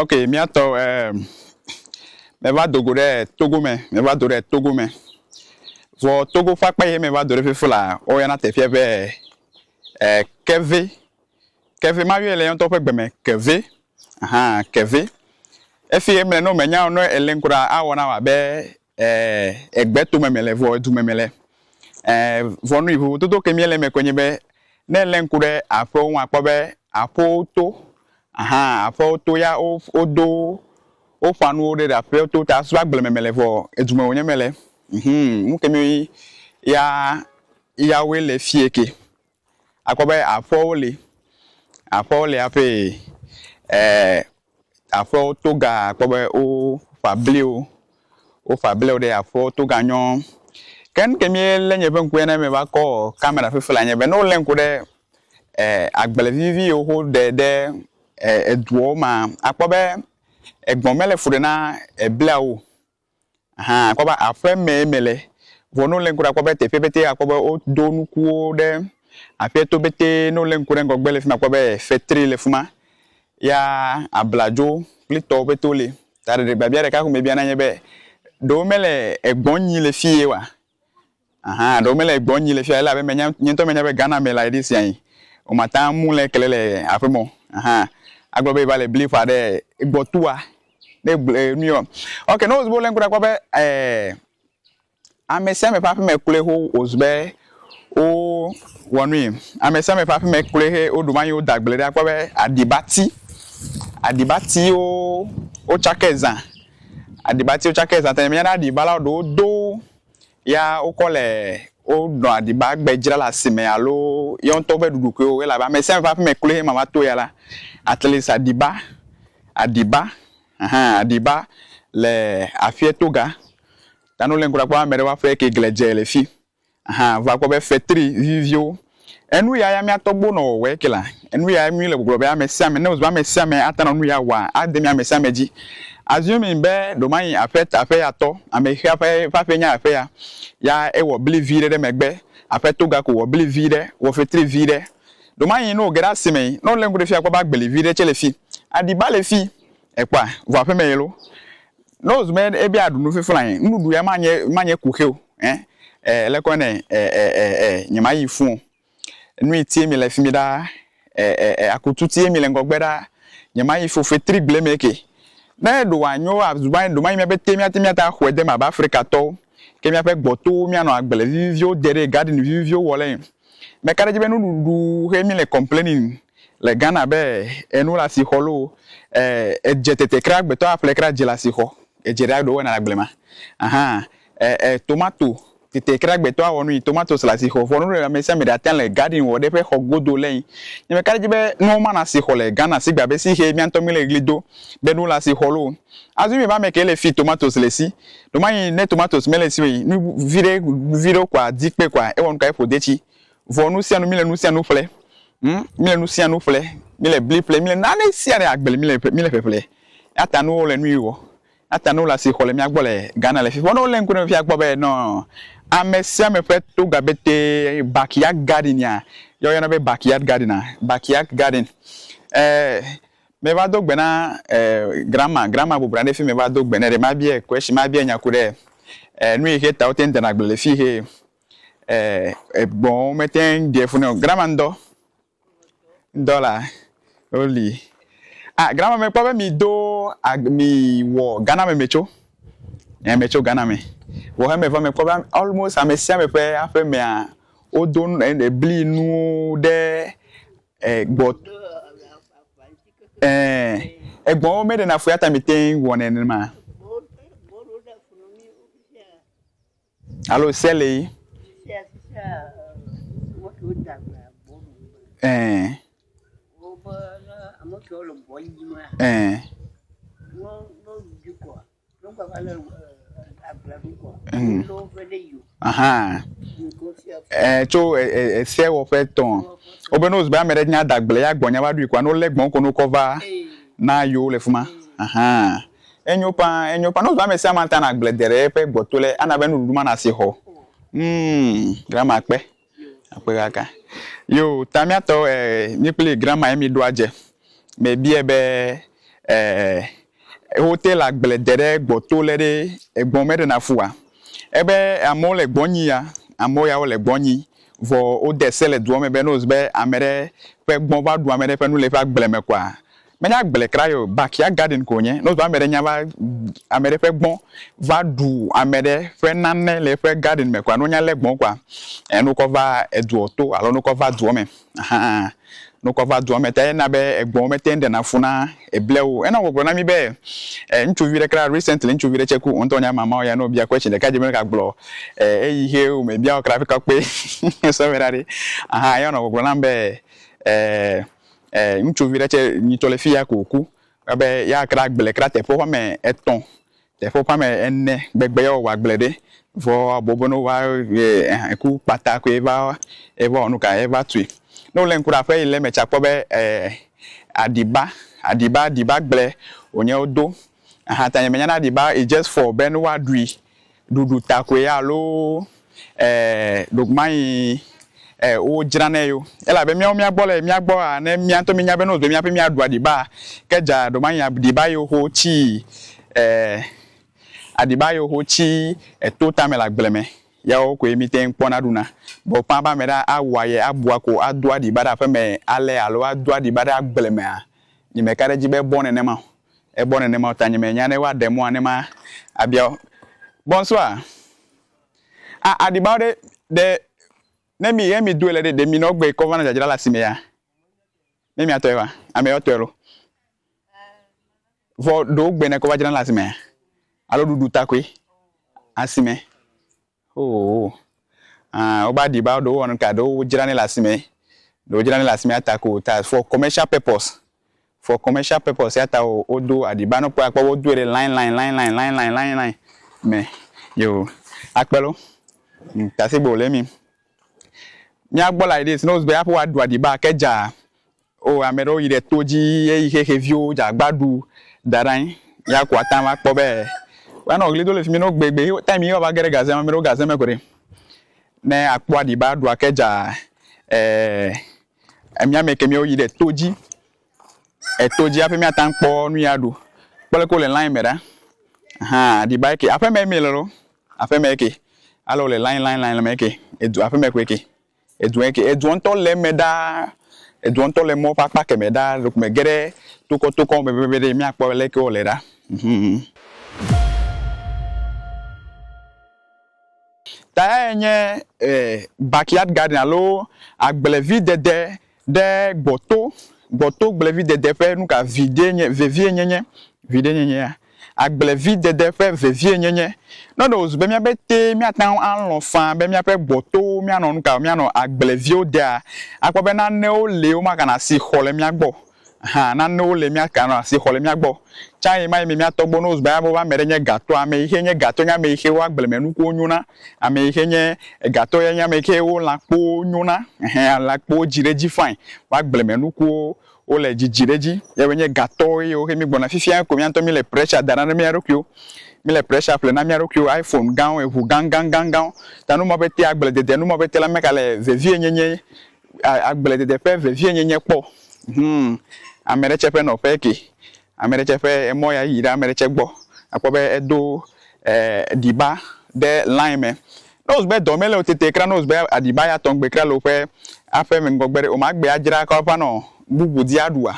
Ok, miato me va dogo de Togo me va do de Togo me. Vo Togo fa pa ye me va do de fefula o ya na te fie be Keve ma wi le yon to pe gbe me Keve. Aha, Keve. E fi me no me nya no elenkura a wona wa be egbe to me le vo du me le. Vo no ibu to ke mi le me konye be na elenkure afo won apo be apo to. Aha, afo to ya o do o fanu de da pe to ta so agbele memele vo edume onye mele mu kemi ya we le fieke akobe afo le ape afo to ga akobe o fableo de afo to ga nyon ken kemi le nye ben ku na me ba ko camera fefela nye be no len ku de agbele vivi o ho de eduo ma akobe egbon mele fudena eblao aha akoba afa memele vono lenkura akoba tepete akoba o donu kuo de afi to bete no lenkura ngogbele fima akoba fetri le fuma ya ablajo plito betole tare de babia de ka ko mebia na nyebe do mele egbon yin le fie wa aha do mele egbon yin le fie la be menya nyento menya be Ghana me like this yan o mata mu le kelele afemo aha agbobe ba le believe ade igbotua ne new okay no zbo len kura kwa be amese me papi me kule ho ozbe o wonu amese me papi me kule he oduman yo dagbele akwa be adibati o chakeza tan me na adibala do ya o kole o do adiba gbejira la sime alo yon to be dudu ko we la ba amese me papi me kule he mama to ya la at least adiba aha adiba le afie toga tanu lenkura kwa mere wa fe ke gleje le fi aha va ko be fetri vivio enu ya mi atogbo no we kila enu ya mi le gbogbo be amesiame ne ozba amesiame atana nu ya wa ademi amesiame ji azumi be do man afe ya to amehia fa fe nya afe ya e wo believe de megbe afe toga ko wo believe wo fetri vide do man no gera sime no lenkura fi akwa ba believe de chele fi adiba le fi ekwa vo ape meyelo no zme ebi adunu feflan nudu ya manye kuheo eleko ne nyama yifu nu itie mi le fimi da akututie mi le ngogbeda nyama yifu fetri blemeke na do wanyo azuban do man me betemi ata hwede ma ba Africa to kemi ape gboto mi ano agbele vivio dere garden vivio wole me kare jibe nudu he mi le complaining le Ghana be enu la si holo jetete crack beto apple crack jela si ho ejera do na agbelema aha tomato tete crack beto awonu tomatoes la si ho for no me se me da ten le garden wo de pe hogodo len ni me kare jibe no ma na si ho le Ghana si gba be si he mi anto mi le glido be no la si holo azumi ba me ke le fi tomatoes le si do man ne tomatoes me le si we ni vire kwa dikpe kwa e won ka e fodechi vo no si anu mi le no si anu fle mile nu sia nu fle mile bliple mile na ne sia ne agbele mile fefle atanu le nu wo atanu la si hole mi agbole Ghana le fi wono le nkunu fi agbobe no amesia me fe to gabete backyard garden ya yo na be backyard garden me va dogbe na grandma bu brande fi me va dogbe na de ma bie question ma bie nyakure nu ihe ta oten de na agbele fi he bon meten de funu grandma ndo dollar only grandma me pa mi do mi wo Ghana me mecho Ghana me wo ha me fa me pa almost amesia me pe afa me a odon and bli nu de gbot egbon me de na fuata me ten won en ma allo sele aha cho se wo fe ton obenos ba mere nya dagbele ya gbonya ba du ikwa no legbon ko no cover na yo le fuma aha enyo pa no ba me se amanta na gble dere pe gbotole ana be no duma na si ho grandma pe kaka yo tamiato mi play grandma mi do aje me bi ebe hotel agble dere gboto le de egbon me de na fua ebe amo le gbonyi ya amo ya le gbonyi vo o dese le duo me be no be amere pe gbon ba du amere pe nu le fa gble me kwa me nya gble krayo backyard garden ko nye no ba amere nya ba amere pe gbon va du amere fe nanne le fe garden me kwa no nya le gbon kwa enu ko va edu oto alo no ko va duo me aha no cover do meta na be egbon meta ende na funa eblewo ena wo na mi be ntwu vire kra recently ntwu vire cheku onto nya mama ya no bia question de ka jeme ka glo eyi he o me bia o kra fika pe so verare aha ya no wo na be ntwu vire che ni to le fia koku be ya kra gbele kra te fo me eton te fo pa me enne gbegbe yo wa gbele vo abobono wa eku pata ko eva onu ka eva tui no len kura fe ile mecha pobe adiba gble onye odo aha tanye menya na adiba e just for ben wa dui dudu takwe alo dogmai o jirane yo ela be mi agbo le mi agbo na mi anto mi nya be no do mi ape mi adu adiba keja dogmai adiba yo ho chi adiba yo ho chi to tamela gbleme ya o ko emite npona duna bo pa ba mera awaye abua ko adu adiba da fe me ale alo adu adiba da gbleme a ni me kare jibe bonne ne ma e bonne ne ma tanye me nya ne wa demo ane ma abia bonsoir adiba de ne mi do le de mi no gbe ko vana jajira la sime ya ne mi atoewa ame otero vo do gbe ne ko vajira la sime alo dudu takwe asime oh oba diba do won ka do jirani la sime atako ta for commercial purpose ata o do adiba no pa wo do line me yo akpelo ta se bo le mi agbo like this no be apo wa do adiba keja o amero ire toji e ihe view ja gbadu daran ya kwa tan wa po be wa no gle do le fi mi no gbegbe time yi ba gere gaze amero gaze me kore ne akpo adiba do akeja emia meke mi o ire toji ape mi atan po nu ya do pole ko le line mera aha adiba ke ape me lo ape me ke alo le line me ke edu ape me ko ke edu onto le meda edu onto le mo papa ke meda lo me gere toko be mi akpo le ke o le da ta enye backyard garden alo agbelevi de gboto gbelevi de fe nu ka vide nyenye agbelevi de fe vevie nyenye no do be mi abete mi atan anlon fan be mi ape gboto mi anon ka mi anon agbelevi o dia akpo be na ne o le o maka na si hole mi agbo na ne o le mi aka na si hole mi agbo chai mai mi atogbo no ba bo ba mere nye gato ame ihe nye gato nya me ihe wa gbelemenu ko nyuna ame ihe nye gato nya me ke o lapo nyuna lapo jireji fine wa gbelemenu ko o le jireji ye wenye gato yo ke mi gbona fifia ko mi anto mi le pressure dara na mi arokyo mi le pressure ple na mi arokyo iPhone gan ehu gan tanu mo beti agbele de nu mo beti la me ka le vevie nyenye agbele de pe vevie nyenye po amere chepe no peki amere chepe emo ya yira amere chegbo apobe edo diba de line me nos be do mele o tete kra nos be adiba ya tongbe kra lo pe afa me ngogbere o ma gbe ajira ka pa no bubu di adua